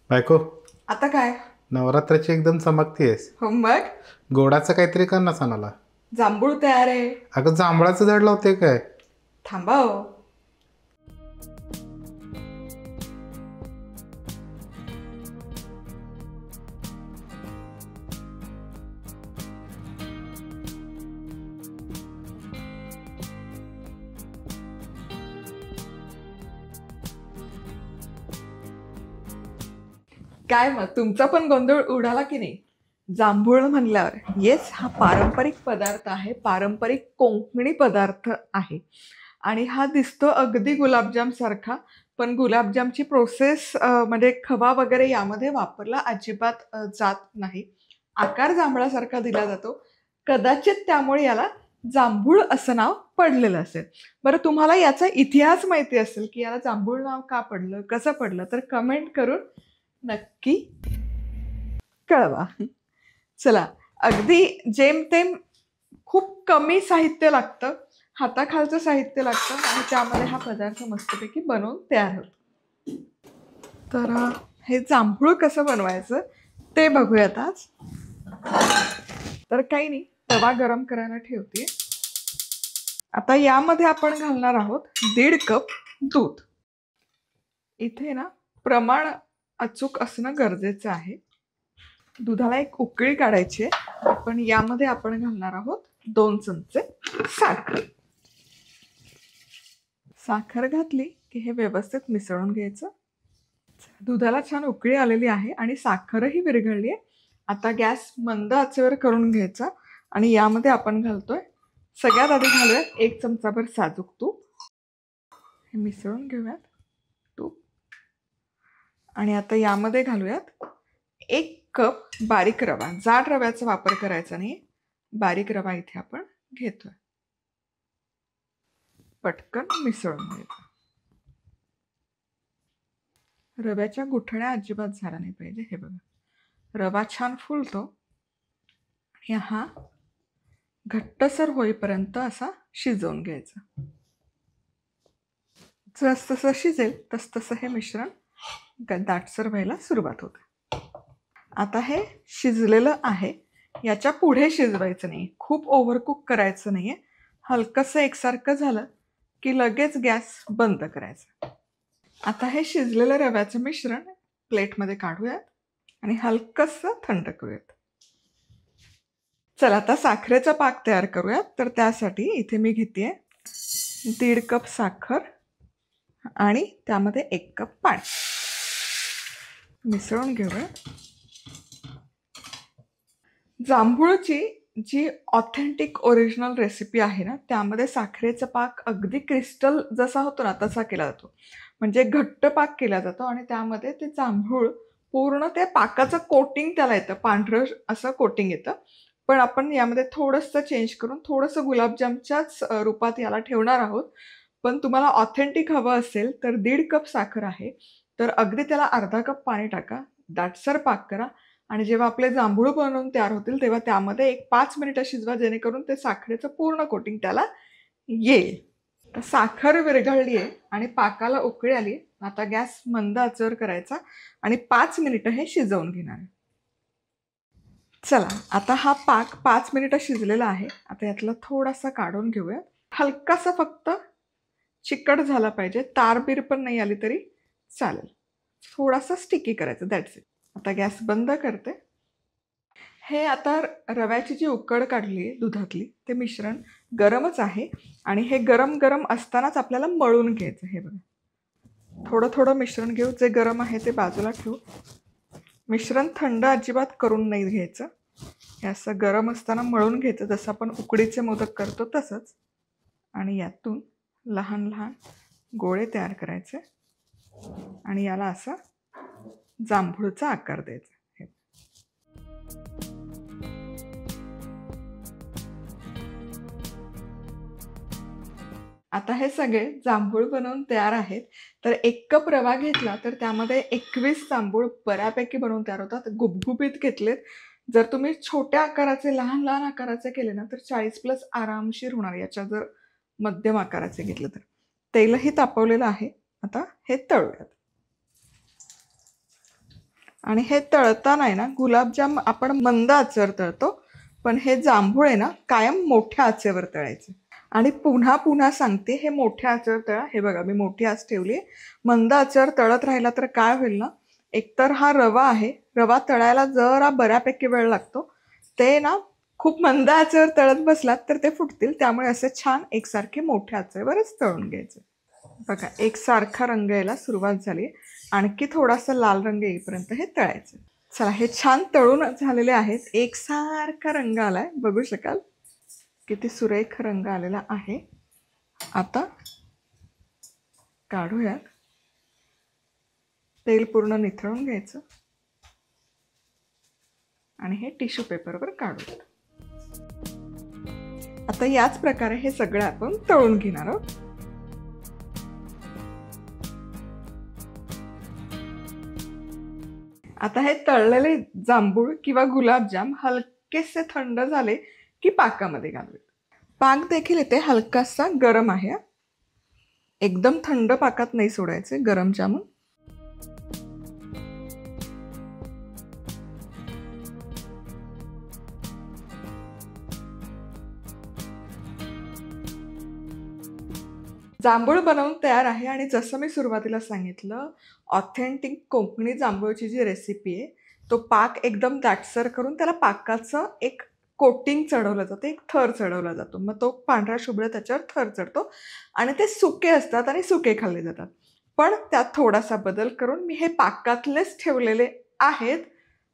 बायको, आता काय? नवरात्राची एकदम चमकतीयस. हो मग. गोडाचं काहीतरी कर ना सणाला. जांभूळ तयार आहे. अगं जांभळाचं झाड लावते काय? थांबा हो. काय मग तुमचा पण गोंधळ उडाला की नाही? जांभूळ म्हणल्यावर येस, हा पारंपरिक पदार्थ आहे, पारंपरिक कोकणी पदार्थ आहे. आणि हा दिसतो अगदी गुलाबजाम सारखा, पण गुलाबजामची प्रोसेस म्हणजे खवा वगैरे यामध्ये वापरला अजिबात जात नाही. आकार जांभळासारखा दिला जातो. कदाचित त्यामुळे याला जांभूळ असं नाव पडलेलं असेल. बरं, तुम्हाला याचा इतिहास माहिती असेल की याला जांभूळ नाव का पडलं, कसं पडलं, तर कमेंट करून नक्की कळवा. चला, अगदी जेमतेम खूप कमी साहित्य लागतं, हाताखालचं साहित्य लागतं आणि त्यामध्ये हा पदार्थ मस्तपैकी बनवून तयार होतो. तर हे जांभूळ कसं बनवायचं ते बघूयात आज. तर काही नाही, तवा गरम करायला ठेवते. आता यामध्ये आपण घालणार आहोत 1.5 कप दूध. इथे ना प्रमाण अचूक असणं गरजेचं आहे. दुधाला एक उकळी काढायची आहे. पण यामध्ये आपण घालणार आहोत 2 चमचे साखर. साखर घातली की हे व्यवस्थित मिसळून घ्यायचं. दुधाला छान उकळी आलेली आहे आणि साखरही विरघळली आहे. आता गॅस मंद आचेवर करून घ्यायचा आणि यामध्ये आपण घालतोय, सगळ्यात आधी घालूयात 1 चमचाभर साजूक तूप. हे मिसळून घेऊयात तूप. आणि आता यामध्ये घालूयात 1 कप बारीक रवा. जाड रव्याचा वापर करायचा नाही, बारीक रवा इथे आपण घेतोय. पटकन मिसळून घ्यायचं. रव्याच्या गुठळ्या अजिबात झाला नाही पाहिजे. हे बघा, रवा छान फुलतो आणि हा घट्टसर होईपर्यंत असा शिजवून घ्यायचा. जस तसं शिजेल तस तसं हे मिश्रण दाटसर व्हायला सुरुवात होते. आता हे शिजलेलं आहे, याच्या पुढे शिजवायचं नाही, खूप ओव्हरकुक करायचं नाहीये. हलकंसं एकसारखं झालं की लगेच गॅस बंद करायचा. आता हे शिजलेलं रव्याचं मिश्रण प्लेटमध्ये काढूयात आणि हलकंसं थंड करूयात. चला, आता साखरेचा पाक तयार करूयात. तर त्यासाठी इथे मी घेतेय 1.5 कप साखर आणि त्यामध्ये 1 कप पाणी. मिसळून घेऊया. जांभूळची जी ऑथेंटिक ओरिजिनल रेसिपी आहे ना, त्यामध्ये साखरेचा पाक अगदी क्रिस्टल जसा होतो ना तसा केला जातो. म्हणजे घट्ट पाक केला जातो आणि त्यामध्ये ते जांभूळ पूर्ण ते पाकाचं कोटिंग त्याला येतं, पांढरं असं कोटिंग येतं. पण आपण यामध्ये थोडंसं चेंज करून थोडंसं गुलाबजामच्याच रूपात याला ठेवणार आहोत. पण तुम्हाला ऑथेंटिक हवं असेल तर 1.5 कप साखर आहे, तर अगदी त्याला अर्धा कप पाणी टाका, दाटसर पाक करा आणि जेव्हा आपले जांभूळ बनवून तयार होतील तेव्हा त्यामध्ये एक 5 मिनिटं शिजवा, जेणेकरून ते साखरेचं पूर्ण कोटिंग त्याला येईल. तर साखर विरघळली आहे आणि पाकाला उकळी आली. आता गॅस मंद आचेवर करायचा आणि 5 मिनिटं हे शिजवून घेणार आहे. चला, आता हा पाक 5 मिनिटं शिजलेला आहे. आता यातला थोडासा काढून घेऊया. हलकासा फक्त चिकट झाला पाहिजे, तारबीर पण नाही आली तरी चालेल. थोडासा स्टिकी करायचं, दॅट्स इट. आता गॅस बंद करते. हे आता रव्याची जी उकळ काढली आहे दुधातली, ते मिश्रण गरमच आहे आणि हे गरम गरम असतानाच आपल्याला मळून घ्यायचं. हे बघा, थोडं थोडं मिश्रण घेऊ. जे गरम आहे ते बाजूला ठेवू. मिश्रण थंड अजिबात करून नाही घ्यायचं. हे असं गरम असताना मळून घ्यायचं, जसं आपण उकडीचे मोदक करतो तसंच. आणि यातून लहान लहान गोळे तयार करायचे आणि याला असा जांभूळचा आकार द्यायचा. आता हे सगळे जांभूळ बनवून तयार आहेत. तर 1 कप रवा घेतला तर त्यामध्ये 21 जांभूळ बऱ्यापैकी बनवून तयार होतात. गुबगुबीत घेतलेत. जर तुम्ही छोट्या आकाराचे, लहान लहान आकाराचे केले ना तर 40+ आरामशीर होणार. याच्या जर मध्यम आकाराचे घेतलं तर. तेलही तापवलेलं आहे. आता हे तळूयात. आणि हे तळताना आहे ना, गुलाबजाम आपण मंद आचेवर तळतो, पण हे जांभूळ आहे ना कायम मोठ्या आचेवर तळायचे. आणि पुन्हा पुन्हा सांगते, हे मोठ्या आचेवर तळा. हे बघा, मी मोठी आच ठेवली. मंद आचेवर तळत राहिला तर काय होईल ना, एकतर हा रवा आहे, रवा तळायला जरा बऱ्यापैकी वेळ लागतो, ते ना खूप मंद आचेवर तळत बसलात तर ते फुटतील. त्यामुळे असे छान एकसारखे मोठ्या आचेवरच तळून घ्यायचे. बघा, एकसारखा रंग यायला सुरुवात झाली. आणखी थोडासा लाल रंग येईपर्यंत हे तळायचं. चला, हे छान तळून झालेले आहेत. एकसारखा रंग आलाय, बघू शकाल किती सुरेख रंग आलेला आहे. आता काढूयात. तेल पूर्ण निथळून घ्यायचं आणि हे टिश्यू पेपरवर काढूयात. आता याच प्रकारे हे सगळं आपण तळून घेणार आहोत. आता हे तळलेले जांभूळ किंवा गुलाबजाम हलकेसे थंड झाले की पाकामध्ये घालूयात. पाक देखील इथे हलकासा गरम आहे. एकदम थंड पाकात नाही सोडायचे गरम जामून. जांभूळ बनवून तयार आहे. आणि जसं मी सुरुवातीला सांगितलं, ऑथेंटिक कोकणी जांभूळची जी रेसिपी आहे, तो पाक एकदम दाटसर करून त्याला पाकाचं एक कोटिंग चढवलं जातं, एक थर चढवला जातो. मग तो पांढरा शुभ्र त्याच्यावर थर चढतो आणि ते सुके असतात आणि सुके खाल्ले जातात. पण त्यात थोडासा बदल करून मी हे पाकातलेच ठेवलेले आहेत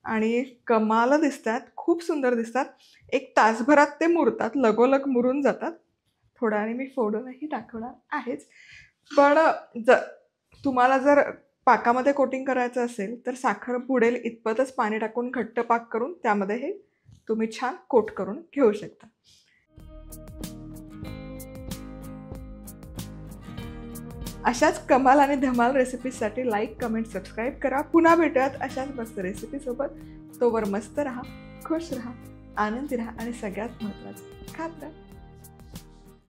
आणि कमाल दिसतात, खूप सुंदर दिसतात. एक तासभरात ते मुरतात, लगोलग मुरून जातात. थोडा आणि मी फोडूनही दाखवणार आहेच. पण तुम्हाला जर पाकामध्ये कोटिंग करायचं असेल तर साखर बुडेल इतपतच पाणी टाकून घट्ट पाक करून त्यामध्ये हे तुम्ही छान कोट करून घेऊ शकता. अशाच कमाल आणि धमाल रेसिपीसाठी लाईक, कमेंट, सबस्क्राईब करा. पुन्हा भेटूयात अशाच मस्त रेसिपीसोबत. तोवर मस्त राहा, खुश राहा, आनंदी राहा आणि सगळ्यात महत्त्वाचं खात राहा.